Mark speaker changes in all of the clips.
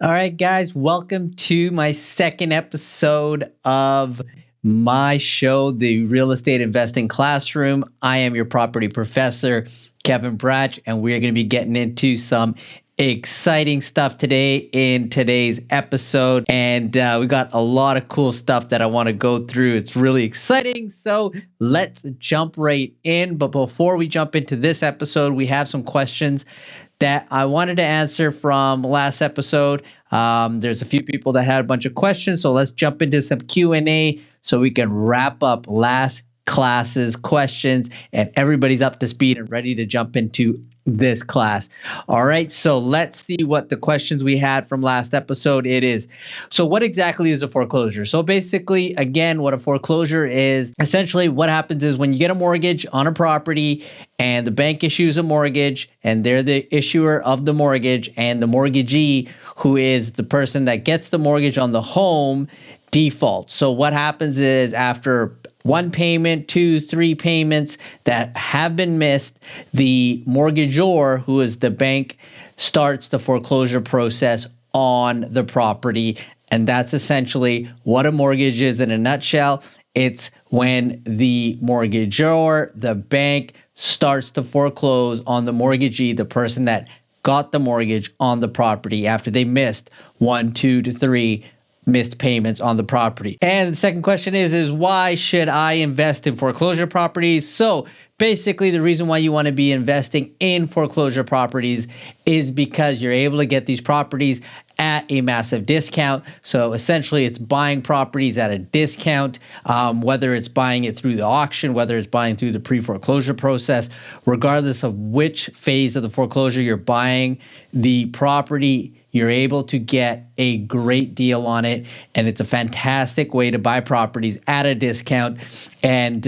Speaker 1: All right, guys, welcome to my second episode of my show, The Real Estate Investing Classroom. I am your property professor, Kevin Bratch, and we're going to be getting into some exciting stuff today in today's episode. And we got a lot of cool stuff that I want to go through. It's really exciting. So let's jump right in. But before we jump into this episode, we have some questions that I wanted to answer from last episode. There's a few people that had a bunch of questions, so let's jump into some Q&A so we can wrap up last class's questions and everybody's up to speed and ready to jump into this class. All right, so let's see what the questions we had from last episode it is. So what exactly is a foreclosure? So basically, again, what a foreclosure is, essentially what happens is when you get a mortgage on a property and the bank issues a mortgage and they're the issuer of the mortgage, and the mortgagee, who is the person that gets the mortgage on the home, defaults. So what happens is after one payment, two, three payments that have been missed, the mortgagor, who is the bank, starts the foreclosure process on the property. And that's essentially what a mortgage is in a nutshell. It's when the mortgagor, the bank, starts to foreclose on the mortgagee, the person that got the mortgage on the property after they missed one, two to three missed payments on the property. And the second question is why should I invest in foreclosure properties? So basically, the reason why you want to be investing in foreclosure properties is because you're able to get these properties at a massive discount. So essentially, it's buying properties at a discount, whether it's buying it through the auction, whether it's buying through the pre-foreclosure process, regardless of which phase of the foreclosure you're buying the property, you're able to get a great deal on it, and it's a fantastic way to buy properties at a discount. And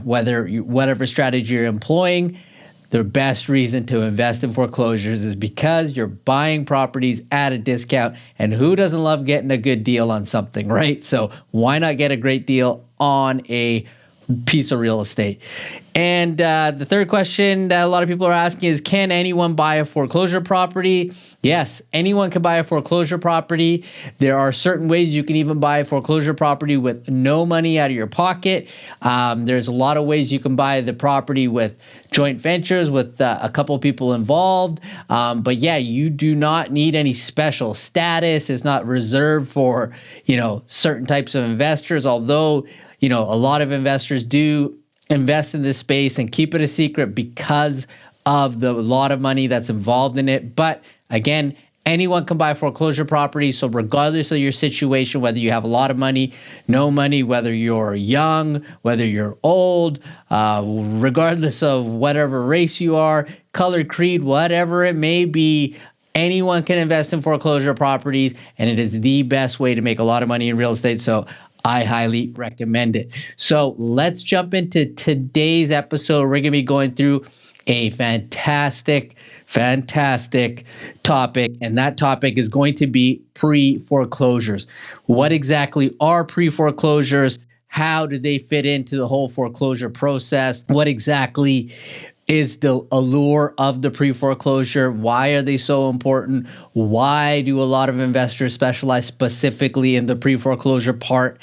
Speaker 1: whatever strategy you're employing, the best reason to invest in foreclosures is because you're buying properties at a discount, and who doesn't love getting a good deal on something, right? So why not get a great deal on a piece of real estate? And the third question that a lot of people are asking is, can anyone buy a foreclosure property? Yes, anyone can buy a foreclosure property. There are certain ways you can even buy a foreclosure property with no money out of your pocket. There's a lot of ways you can buy the property with joint ventures with a couple people involved. But yeah, you do not need any special status. It's not reserved for, certain types of investors, although, a lot of investors do invest in this space and keep it a secret because of the lot of money that's involved in it. But again, anyone can buy foreclosure property. So regardless of your situation, whether you have a lot of money, no money, whether you're young, whether you're old, regardless of whatever race you are, color, creed, whatever it may be, anyone can invest in foreclosure properties, and it is the best way to make a lot of money in real estate. So I highly recommend it. So let's jump into today's episode. We're going to be going through a fantastic topic, and that topic is going to be pre-foreclosures. What exactly are pre-foreclosures? How do they fit into the whole foreclosure process? What exactly is the allure of the pre-foreclosure? Why are they so important? Why do a lot of investors specialize specifically in the pre-foreclosure part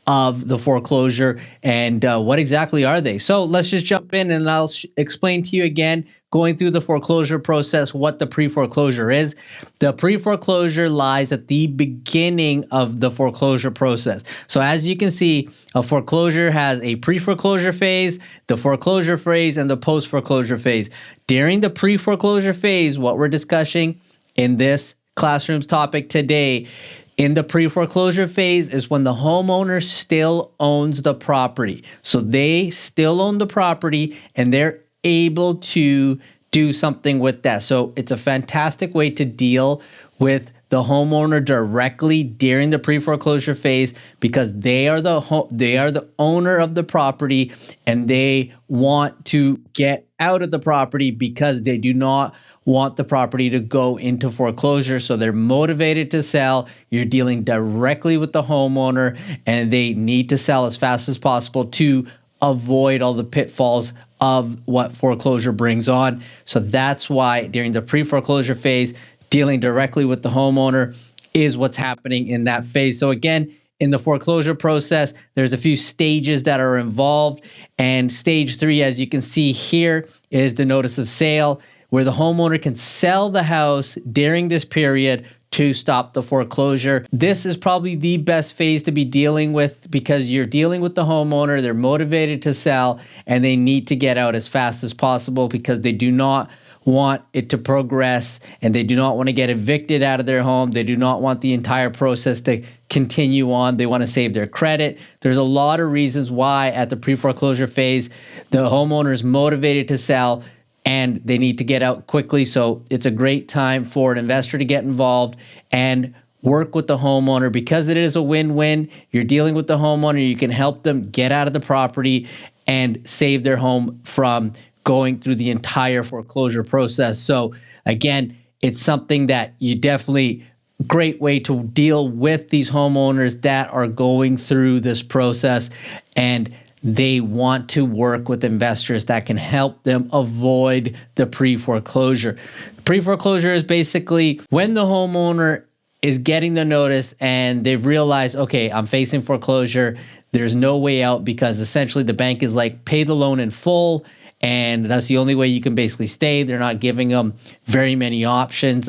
Speaker 1: of the foreclosure? And what exactly are they? So let's just jump in and I'll explain to you again, going through the foreclosure process, what the pre-foreclosure is. The pre-foreclosure lies at the beginning of the foreclosure process. So as you can see, a foreclosure has a pre-foreclosure phase, the foreclosure phase, and the post-foreclosure phase. During the pre-foreclosure phase, what we're discussing in this classroom's topic today, in the pre-foreclosure phase is when the homeowner still owns the property. So they still own the property and they're able to do something with that. So it's a fantastic way to deal with the homeowner directly during the pre-foreclosure phase, because they are the owner of the property and they want to get out of the property because they do not want the property to go into foreclosure. So they're motivated to sell. You're dealing directly with the homeowner and they need to sell as fast as possible to avoid all the pitfalls of what foreclosure brings on. So that's why during the pre-foreclosure phase, dealing directly with the homeowner is what's happening in that phase. So again, in the foreclosure process, there's a few stages that are involved. And stage 3, as you can see here, is the notice of sale, where the homeowner can sell the house during this period to stop the foreclosure. This is probably the best phase to be dealing with because you're dealing with the homeowner, they're motivated to sell, and they need to get out as fast as possible because they do not want it to progress and they do not want to get evicted out of their home. They do not want the entire process to continue on. They want to save their credit. There's a lot of reasons why at the pre-foreclosure phase, the homeowner is motivated to sell and they need to get out quickly. So it's a great time for an investor to get involved and work with the homeowner because it is a win-win. You're dealing with the homeowner. You can help them get out of the property and save their home from going through the entire foreclosure process. So again, it's something that you definitely great way to deal with these homeowners that are going through this process and they want to work with investors that can help them avoid the pre-foreclosure. Pre-foreclosure is basically when the homeowner is getting the notice and they've realized, okay, I'm facing foreclosure. There's no way out because essentially the bank is like, pay the loan in full. And that's the only way you can basically stay. They're not giving them very many options.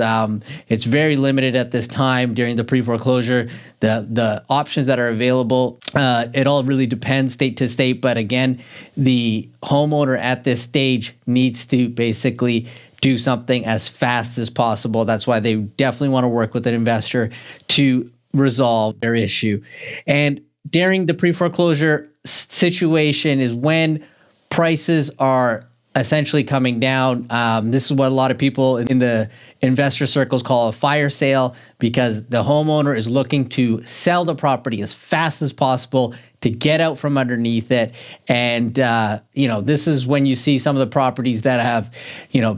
Speaker 1: It's very limited at this time during the pre-foreclosure. The options that are available, it all really depends state to state. But again, the homeowner at this stage needs to basically do something as fast as possible. That's why they definitely want to work with an investor to resolve their issue. And during the pre-foreclosure situation is when prices are essentially coming down. This is what a lot of people in the investor circles call a fire sale because the homeowner is looking to sell the property as fast as possible to get out from underneath it. And, this is when you see some of the properties that have,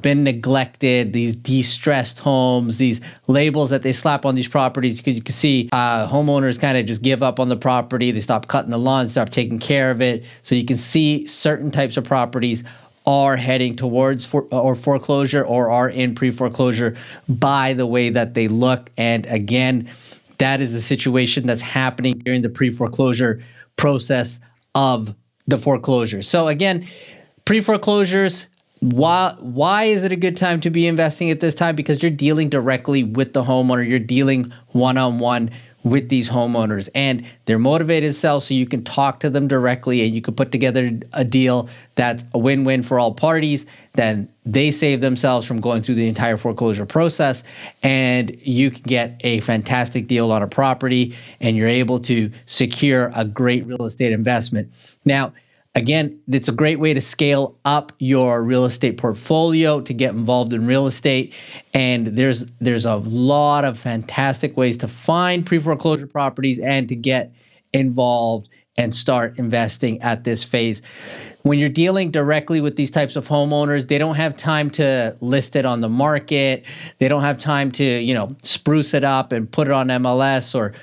Speaker 1: been neglected, these de-stressed homes, these labels that they slap on these properties, because you can see homeowners kind of just give up on the property. They stop cutting the lawn, stop taking care of it. So you can see certain types of properties are heading towards foreclosure or are in pre-foreclosure by the way that they look. And again, that is the situation that's happening during the pre-foreclosure process of the foreclosure. So again, pre-foreclosures, why is it a good time to be investing at this time? Because you're dealing directly with the homeowner. You're dealing one-on-one with these homeowners and they're motivated to sell, so you can talk to them directly and you can put together a deal that's a win-win for all parties. Then they save themselves from going through the entire foreclosure process and you can get a fantastic deal on a property and you're able to secure a great real estate investment. Now, again, it's a great way to scale up your real estate portfolio, to get involved in real estate. And there's a lot of fantastic ways to find pre-foreclosure properties and to get involved and start investing at this phase. When you're dealing directly with these types of homeowners, they don't have time to list it on the market. They don't have time to, spruce it up and put it on MLS or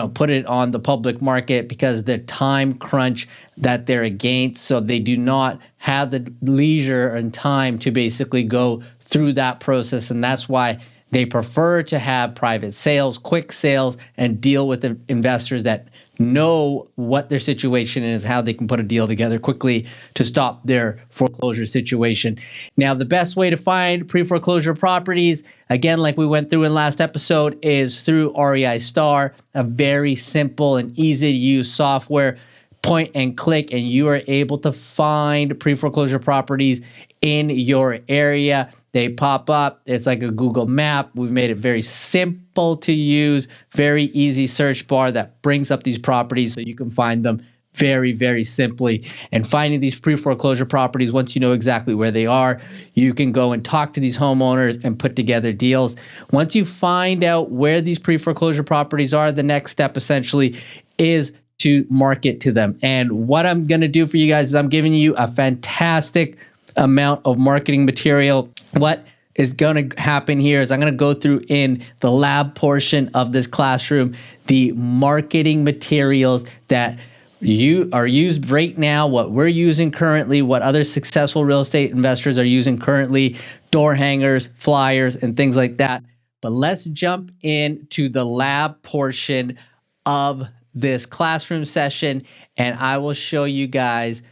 Speaker 1: put it on the public market because the time crunch that they're against. So they do not have the leisure and time to basically go through that process. And that's why they prefer to have private sales, quick sales, and deal with the investors that know what their situation is, how they can put a deal together quickly to stop their foreclosure situation. Now, the best way to find pre-foreclosure properties, again, like we went through in last episode, is through REI Star, a very simple and easy to use software. Point and click, and you are able to find pre-foreclosure properties in your area. They pop up. It's like a Google map. We've made it very simple to use, very easy search bar that brings up these properties so you can find them very, very simply. And finding these pre-foreclosure properties, once you know exactly where they are, you can go and talk to these homeowners and put together deals. Once you find out where these pre-foreclosure properties are, the next step essentially is to market to them. And what I'm going to do for you guys is I'm giving you a fantastic amount of marketing material. What is going to happen here is I'm going to go through in the lab portion of this classroom the marketing materials that you are used right now, what we're using currently, what other successful real estate investors are using currently, door hangers, flyers, and things like that. But let's jump into the lab portion of this classroom session, and I will show you guys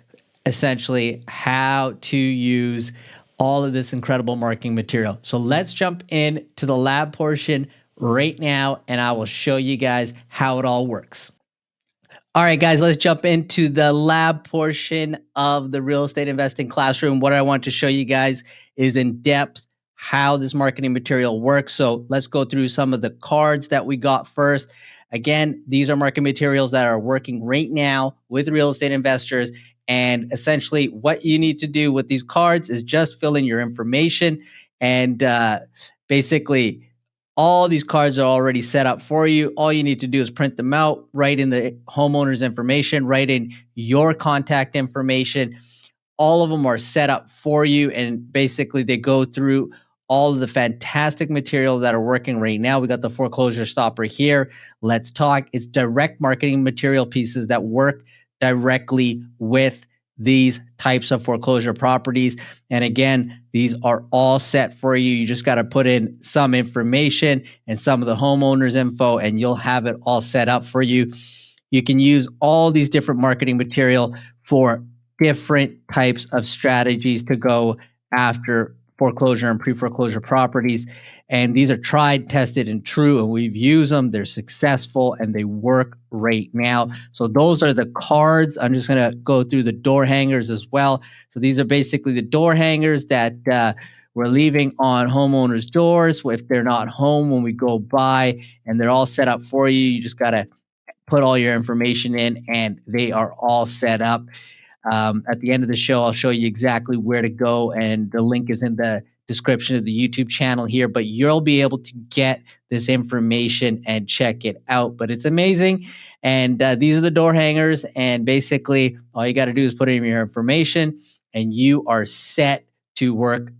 Speaker 1: essentially how to use all of this incredible marketing material. So let's jump into the lab portion right now, and I will show you guys how it all works. All right, guys, let's jump into the lab portion of the real estate investing classroom. What I want to show you guys is in depth how this marketing material works. So let's go through some of the cards that we got first. Again, these are marketing materials that are working right now with real estate investors. And essentially what you need to do with these cards is just fill in your information, and basically all these cards are already set up for you. All you need to do is print them out, write in the homeowner's information, write in your contact information. All of them are set up for you, and basically they go through all of the fantastic material that are working right now. We got the foreclosure stopper here. Let's talk. It's direct marketing material pieces that work directly with these types of foreclosure properties. And again, these are all set for you. You just got to put in some information and some of the homeowner's info, and you'll have it all set up for you. You can use all these different marketing material for different types of strategies to go after foreclosure and pre-foreclosure properties. And these are tried, tested, and true, and we've used them. They're successful, and they work right now. So those are the cards. I'm just going to go through the door hangers as well. So these are basically the door hangers that we're leaving on homeowners' doors if they're not home when we go by, and they're all set up for you. You just got to put all your information in, and they are all set up. At the end of the show, I'll show you exactly where to go, and the link is in the description of the YouTube channel here, but you'll be able to get this information and check it out. But it's amazing. And these are the door hangers, and basically all you got to do is put in your information, and you are set to work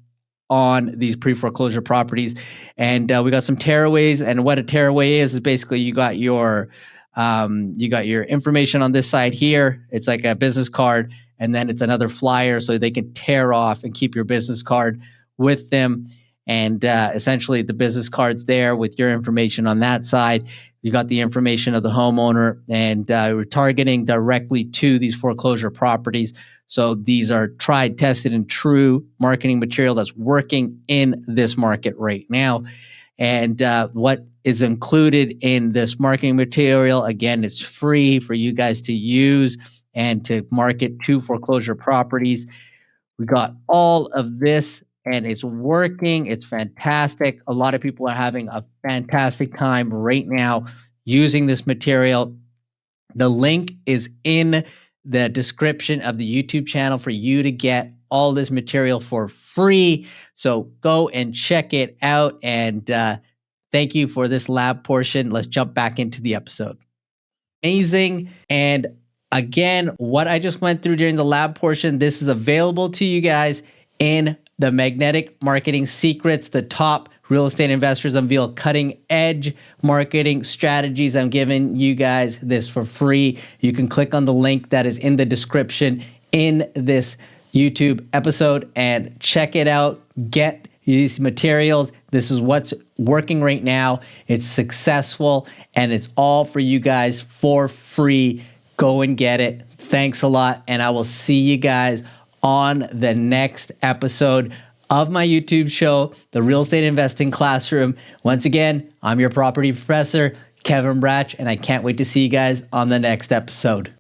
Speaker 1: on these pre-foreclosure properties. And we got some tearaways, and what a tearaway is basically you got your information on this side here. It's like a business card, and then it's another flyer so they can tear off and keep your business card with them. And essentially the business card's there with your information on that side. You got the information of the homeowner, and we're targeting directly to these foreclosure properties. So these are tried, tested, and true marketing material that's working in this market right now. And what is included in this marketing material, again, it's free for you guys to use and to market to foreclosure properties. We got all of this, and it's working. It's fantastic. A lot of people are having a fantastic time right now using this material. The link is in the description of the YouTube channel for you to get all this material for free. So go and check it out. And thank you for this lab portion. Let's jump back into the episode. Amazing. And again, what I just went through during the lab portion, this is available to you guys in the Magnetic Marketing Secrets, the top real estate investors unveil cutting edge marketing strategies. I'm giving you guys this for free. You can click on the link that is in the description in this YouTube episode and check it out. Get these materials. This is what's working right now. It's successful, and it's all for you guys for free. Go and get it. Thanks a lot, and I will see you guys on the next episode of my YouTube show, The Real Estate Investing Classroom. Once again, I'm your property professor, Kevin Bratch, and I can't wait to see you guys on the next episode.